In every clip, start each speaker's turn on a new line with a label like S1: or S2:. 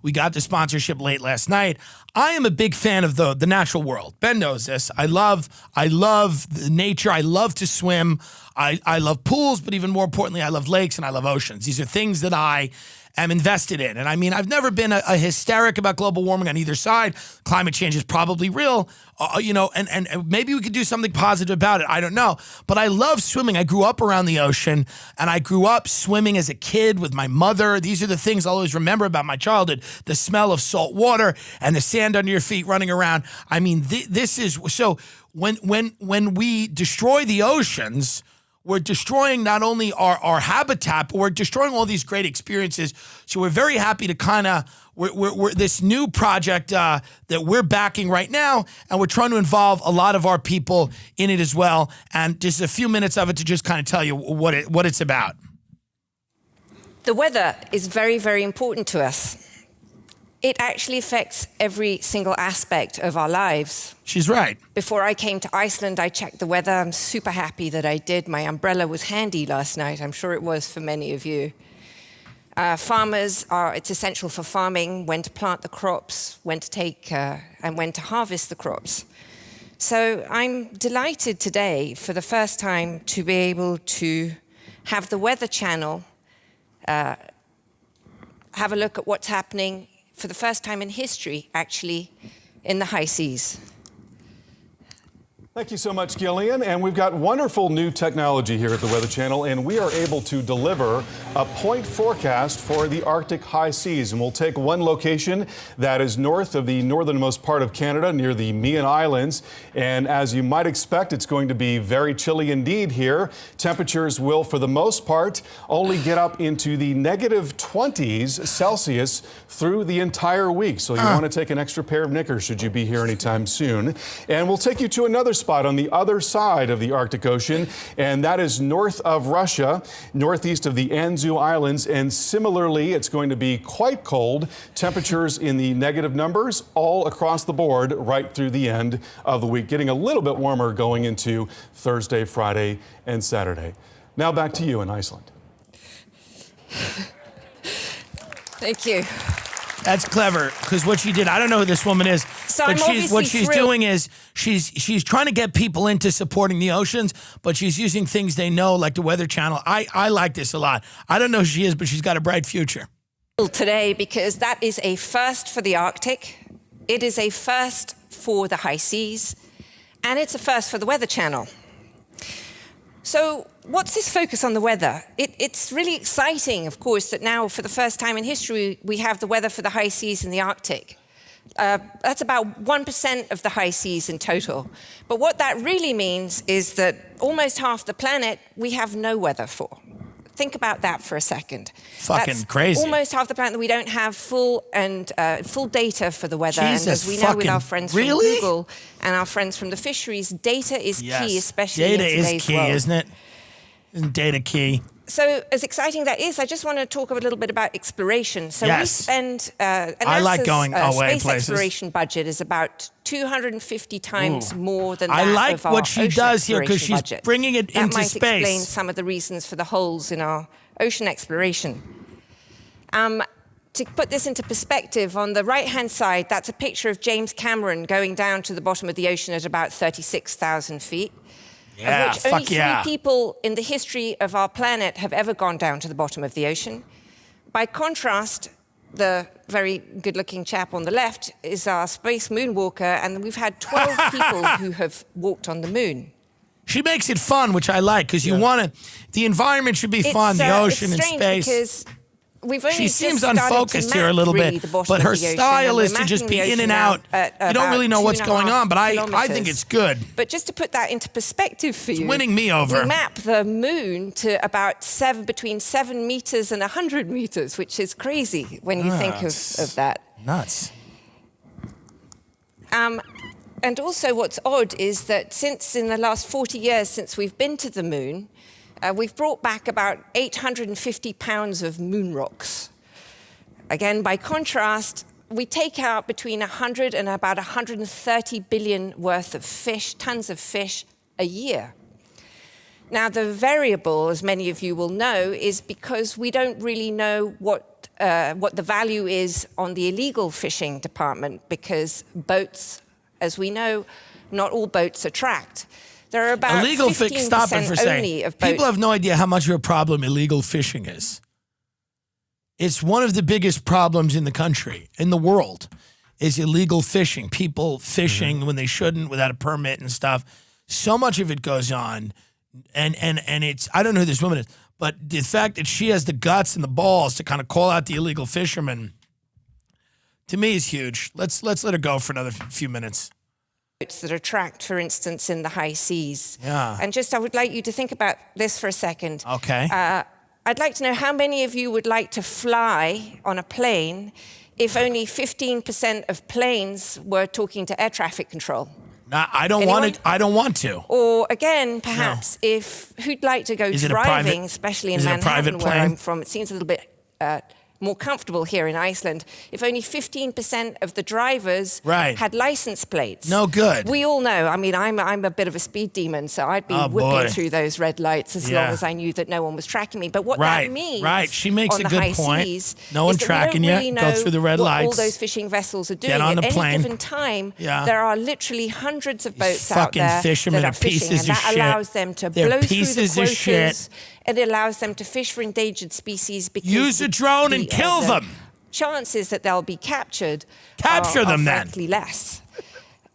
S1: We got the sponsorship late last night. I am a big fan of the natural world. Ben knows this. I love the nature. I love to swim. I love pools, but even more importantly, I love lakes and I love oceans. These are things that I am invested in. And I mean, I've never been a hysteric about global warming on either side. Climate change is probably real, and maybe we could do something positive about it. I don't know. But I love swimming. I grew up around the ocean, and I grew up swimming as a kid with my mother. These are the things I'll always remember about my childhood: the smell of salt water and the sand under your feet running around. I mean, this is so. When we destroy the oceans, we're destroying not only our habitat, but we're destroying all these great experiences. So we're very happy to we're this new project that we're backing right now, and we're trying to involve a lot of our people in it as well. And just a few minutes of it to just kind of tell you what it's about.
S2: The weather is very, very important to us. It actually affects every single aspect of our lives.
S1: She's right.
S2: Before I came to Iceland, I checked the weather. I'm super happy that I did. My umbrella was handy last night. I'm sure it was for many of you. It's essential for farming, when to plant the crops, when to take and when to harvest the crops. So I'm delighted today, for the first time, to be able to have the Weather Channel have a look at what's happening for the first time in history, actually, in the high seas.
S3: Thank you so much, Gillian. And we've got wonderful new technology here at the Weather Channel, and we are able to deliver a point forecast for the Arctic high seas. And we'll take one location that is north of the northernmost part of Canada, near the Mean Islands. And as you might expect, it's going to be very chilly indeed here. Temperatures will, for the most part, only get up into the -20s Celsius through the entire week. So you want to take an extra pair of knickers should you be here anytime soon. And we'll take you to another spot on the other side of the Arctic Ocean, and that is north of Russia, northeast of the Anzu Islands. And similarly, it's going to be quite cold. Temperatures in the negative numbers all across the board right through the end of the week, getting a little bit warmer going into Thursday, Friday, and Saturday. Now back to you in Iceland.
S2: Thank you.
S1: That's clever, because what she did, I don't know who this woman is,
S2: so
S1: but what she's
S2: thrilled.
S1: doing is she's trying to get people into supporting the oceans, but she's using things they know, like the Weather Channel. I like this a lot. I don't know who she is, but she's got a bright future.
S2: Today, because that is a first for the Arctic, it is a first for the high seas, and it's a first for the Weather Channel. So what's this focus on the weather? It's really exciting, of course, that now for the first time in history, we have the weather for the high seas in the Arctic. That's about 1% of the high seas in total. But what that really means is that almost half the planet we have no weather for. Think about that for a second.
S1: Fucking crazy.
S2: Almost half the planet that we don't have full data for the weather.
S1: Jesus,
S2: and as we know with our friends from
S1: really?
S2: Google and our friends from the fisheries, data is key, especially
S1: data
S2: in today's
S1: is key,
S2: world.
S1: isn't it? Isn't data key?
S2: So as exciting that is, I just want to talk a little bit about exploration. So we spend,
S1: I like going away
S2: space
S1: places.
S2: exploration budget is about 250 times more than that
S1: I like
S2: of our
S1: what she
S2: ocean
S1: does here, because
S2: exploration
S1: she's
S2: budget.
S1: bringing it
S2: That
S1: into
S2: might
S1: space.
S2: explain some of the reasons for the holes in our ocean exploration. To put this into perspective, on the right-hand side, that's a picture of James Cameron going down to the bottom of the ocean at about 36,000 feet.
S1: Yeah,
S2: of which only
S1: fuck
S2: 3 people in the history of our planet have ever gone down to the bottom of the ocean. By contrast, the very good-looking chap on the left is our space moonwalker, and we've had 12 people who have walked on the moon.
S1: She makes it fun, which I like, because you want to. The environment should be fun, the ocean and space.
S2: Because we've only
S1: She
S2: just
S1: seems
S2: started
S1: unfocused
S2: to
S1: here a
S2: map,
S1: little
S2: really,
S1: bit,
S2: the bottom
S1: but
S2: of
S1: her
S2: the ocean,
S1: style
S2: and
S1: is
S2: we're
S1: to just
S2: mapping
S1: be
S2: the
S1: in and
S2: ocean
S1: out.
S2: at
S1: You don't really know what's going on, but I think
S2: kilometers.
S1: it's good.
S2: But just to put that into perspective for you,
S1: It's winning me over.
S2: We map the moon to about between 7 meters and 100 meters, which is crazy when you think of that.
S1: Nuts.
S2: And also what's odd is that since in the last 40 years since we've been to the moon, we've brought back about 850 pounds of moon rocks. Again, by contrast, we take out between 100 and about 130 billion worth of fish, tons of fish, a year. Now, the variable, as many of you will know, is because we don't really know what what the value is on the illegal fishing department, because boats, as we know, not all boats are tracked. There are about
S1: illegal
S2: 15%
S1: stop it for a
S2: only
S1: second.
S2: of boats.
S1: People have no idea how much of a problem illegal fishing is. It's one of the biggest problems in the country, in the world, is illegal fishing. People fishing when they shouldn't, without a permit and stuff. So much of it goes on, and it's, I don't know who this woman is, but the fact that she has the guts and the balls to kind of call out the illegal fishermen, to me, is huge. Let's let her go for another few minutes.
S2: Boats that are tracked, for instance, in the high seas.
S1: Yeah.
S2: And just, I would like you to think about this for a second.
S1: Okay.
S2: I'd like to know how many of you would like to fly on a plane if only 15% of planes were talking to air traffic control.
S1: Nah, I don't want to. I don't want to.
S2: Or again, perhaps, if who'd like to go driving, especially in Manhattan, where I'm from, it seems a little bit more comfortable here in Iceland, if only 15% of the drivers had license plates.
S1: No good.
S2: We all know, I mean, I'm a bit of a speed demon, so I'd be whipping through those red lights as long as I knew that no one was tracking me. But what that means
S1: she makes
S2: on
S1: a
S2: the
S1: good
S2: high
S1: point.
S2: seas
S1: No one
S2: is that
S1: tracking
S2: we don't
S1: you.
S2: really
S1: Go
S2: know
S1: through the red
S2: what
S1: lights.
S2: all those fishing vessels are doing.
S1: Get on the
S2: At
S1: plane.
S2: any given time, there are literally hundreds of boats out there
S1: fishermen
S2: that are fishing, and that allows them to blow through the quotas. It allows them to fish for endangered species because
S1: use a drone and kill them.
S2: Chances that they'll be captured
S1: Capture them then.
S2: frankly less.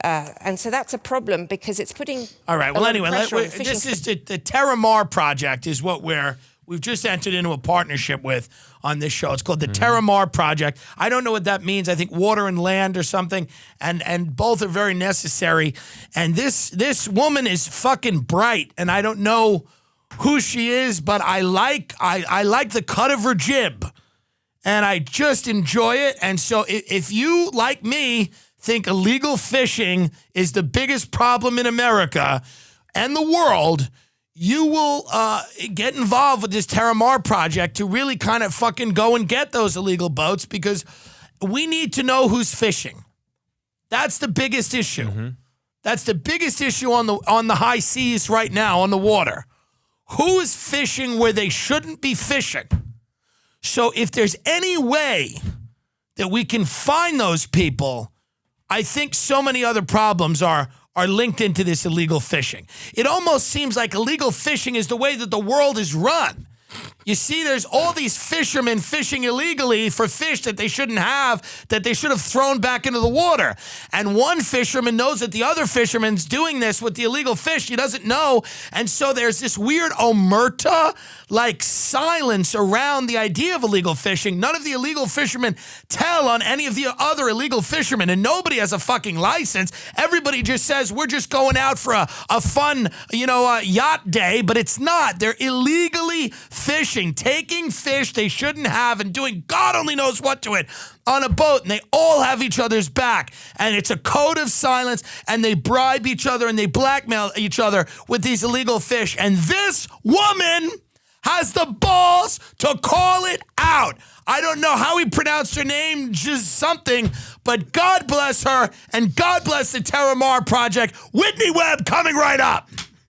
S2: And so that's a problem because it's putting
S1: all right. Well, anyway,
S2: this
S1: is the Terramar project is what we've just entered into a partnership with on this show. It's called the Terramar project. I don't know what that means. I think water and land or something, and both are very necessary. And this woman is fucking bright, and I don't know who she is, but I like the cut of her jib. And I just enjoy it. And so if you, like me, think illegal fishing is the biggest problem in America and the world, you will get involved with this Terramar project to really kind of fucking go and get those illegal boats, because we need to know who's fishing. That's the biggest issue. Mm-hmm. That's the biggest issue on the high seas right now, on the water. Who is fishing where they shouldn't be fishing? So if there's any way that we can find those people, I think so many other problems are linked into this illegal fishing. It almost seems like illegal fishing is the way that the world is run. You see, there's all these fishermen fishing illegally for fish that they shouldn't have, that they should have thrown back into the water. And one fisherman knows that the other fisherman's doing this with the illegal fish. He doesn't know. And so there's this weird omerta-like silence around the idea of illegal fishing. None of the illegal fishermen tell on any of the other illegal fishermen, and nobody has a fucking license. Everybody just says, we're just going out for a fun, yacht day, but it's not. They're illegally fishing, taking fish they shouldn't have and doing God only knows what to it on a boat, and they all have each other's back, and it's a code of silence, and they bribe each other and they blackmail each other with these illegal fish, and this woman has the balls to call it out. I don't know how he pronounced her name, just something, but God bless her, and God bless the Terramar Project. Whitney Webb coming right up.